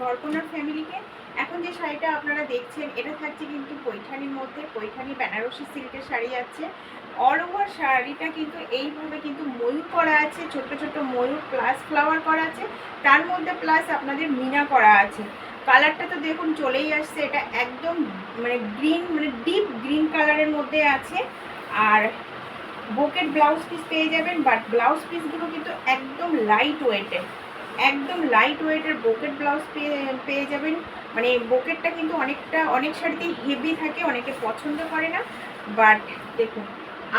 ঘরকন্যার ফ্যামিলিকে। এখন যে শাড়িটা আপনারা দেখছেন এটা থাকছে কিন্তু পৈঠানির মধ্যে, পৈঠানি বেনারসি সিল্কের শাড়ি আছে। অল ওভার শাড়িটা কিন্তু এইভাবে কিন্তু ময়ূর করা আছে, ছোট ছোট ময়ূর প্লাস ফ্লাওয়ার করা আছে, তার মধ্যে প্লাস আপনাদের মিনা করা আছে। কালারটা তো দেখুন চলেই আসছে, এটা একদম মানে গ্রিন, মানে ডিপ গ্রিন কালারের মধ্যে আছে। আর বোকেট ব্লাউজ পিস পেয়ে যাবেন, বাট ব্লাউজ পিসগুলো কিন্তু একদম লাইট ওয়েটের, একদম লাইট ওয়েটের বোকেট ব্লাউজ পেয়ে যাবেন। মানে বোকেটটা কিন্তু অনেক শাড়িতেই হেভি থাকে, অনেকে পছন্দ করে না। বাট দেখুন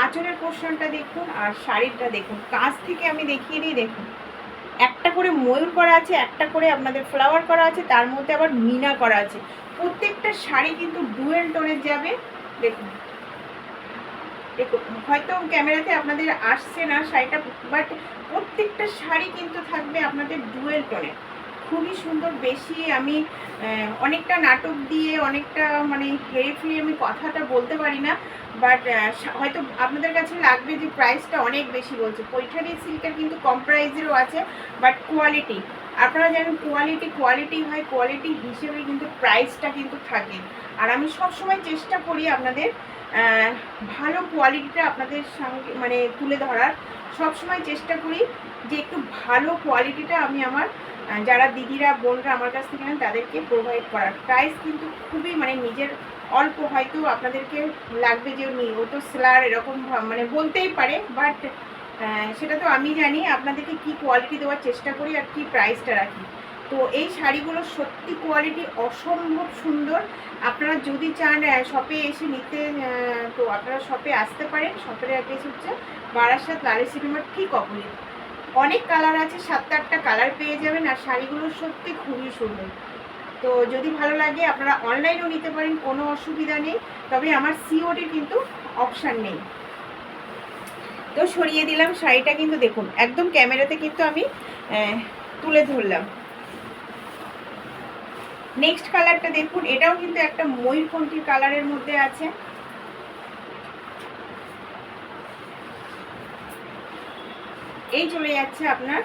আঁচলের পোর্শনটা দেখুন আর শাড়িটা দেখুন, কাছ থেকে আমি দেখিয়ে দিই। দেখুন একটা করে ময়ূর করা আছে, একটা করে আপনাদের ফ্লাওয়ার করা আছে, তার মধ্যে আবার মিনা করা আছে। প্রত্যেকটা শাড়ি কিন্তু ডুয়েল টোনের যাবে। দেখুন দেখুন, হয়তো ক্যামেরাতে আপনাদের আসছে না শাড়িটা, বাট প্রত্যেকটা শাড়ি কিন্তু থাকবে আপনাদের ডুয়েল টোনে, খুবই সুন্দর। বেশি আমি অনেকটা নাটক দিয়ে অনেকটা মানে হেরিফুলি আমি কথাটা বলতে পারি না, বাট হয়তো আপনাদের কাছে লাগবে যে প্রাইসটা অনেক বেশি বলছে। পৈঠানি সিল্কের কিন্তু কম প্রাইসেরও আছে, বাট কোয়ালিটি আপনারা জানেন, কোয়ালিটি হয়, কোয়ালিটি হিসেবে কিন্তু প্রাইসটা কিন্তু থাকে। আর আমি সবসময় চেষ্টা করি আপনাদের ভালো কোয়ালিটিটা আপনাদের সঙ্গে মানে তুলে ধরার, সবসময় চেষ্টা করি যে একটু ভালো কোয়ালিটিটা আমি আমার যারা দিদিরা বোনরা আমার কাছ থেকে নেন তাদেরকে প্রোভাইড করার। প্রাইস কিন্তু খুবই মানে নিজের অল্প, হয়তো আপনাদেরকে লাগবে যে ও তো সেলার এরকম মানে বলতেই পারে, বাট সেটা তো আমি জানি আপনাদেরকে কি কোয়ালিটি দেওয়ার চেষ্টা করি আর কি প্রাইসটা রাখি। তো এই শাড়িগুলোর সত্যি কোয়ালিটি অসম্ভব সুন্দর। আপনারা যদি চান শপে এসে নিতে, তো আপনারা শপে আসতে পারেন। শপের অ্যাড্রেস হচ্ছে বারাসাত লালি সিনেমার ঠিক অপোজিট। অনেক কালার আছে, 7-8টা কালার পেয়ে যাবেন, আর শাড়িগুলো সত্যি খুবই সুন্দর। তো যদি ভালো লাগে আপনারা অনলাইনেও নিতে পারেন, কোনো অসুবিধা নেই, তবে আমার সিওডির কিন্তু অপশান নেই। তো সরিয়ে দিলাম শাড়িটা, কিন্তু দেখুন একদম ক্যামেরাতে কিন্তু আমি তুলে ধরলাম। নেক্সট কালারটা দেখুন, এটাও কিন্তু একটা ময়ূরকণ্ঠী কালারের মধ্যে আছে। এই চলে যাচ্ছে আপনার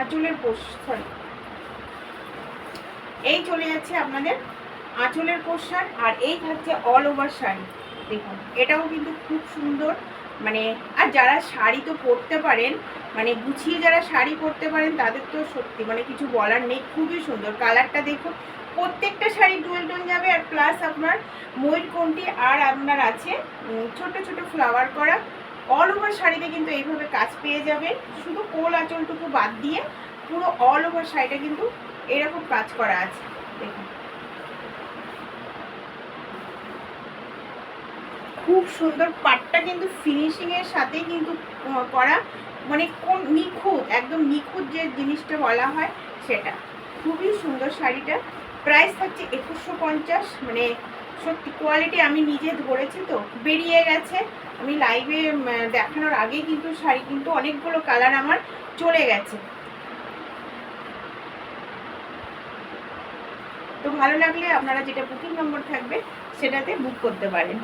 আঁচলের সরি, এই চলে যাচ্ছে আপনাদের আঁচলের পোর্শন, আর এই থাকছে অল ওভার শাড়ি। দেখুন এটাও কিন্তু খুব সুন্দর। মানে আর যারা শাড়ি তো পরতে পারেন, মানে গুছিয়ে যারা শাড়ি পরতে পারেন তাদের তো সত্যি মানে কিছু বলার নেই, খুবই সুন্দর। কালারটা দেখুন, প্রত্যেকটা শাড়ি ডুয়েল টোন যাবে, আর প্লাস আপনার ময়ূরকণ্ঠী আর আপনার আছে ছোট ছোট ফ্লাওয়ার করা। অল ওভার শাড়িতে কিন্তু এইভাবে কাজ পেয়ে যাবেন, শুধু কোল আঁচলটুকু বাদ দিয়ে পুরো অল ওভার শাড়িটা কিন্তু এরকম কাজ করা আছে। দেখুন খুব সুন্দর, পাটটা কিন্তু ফিনিশিংয়ের সাথেই কিন্তু করা, মানে কোন নিখুঁত, একদম নিখুঁত যে জিনিসটা বলা হয় সেটা। খুবই সুন্দর শাড়িটা। প্রাইস থাকছে 2150। মানে সত্যি কোয়ালিটি আমি নিজে ধরেছি, তো বেরিয়ে গেছে। আমি লাইভে দেখানোর আগেই কিন্তু শাড়ি কিন্তু অনেকগুলো কালার আমার চলে গেছে। তো ভালো লাগলে আপনারা যেটা বুকিং নম্বর থাকবে সেটাতে বুক করতে পারেন।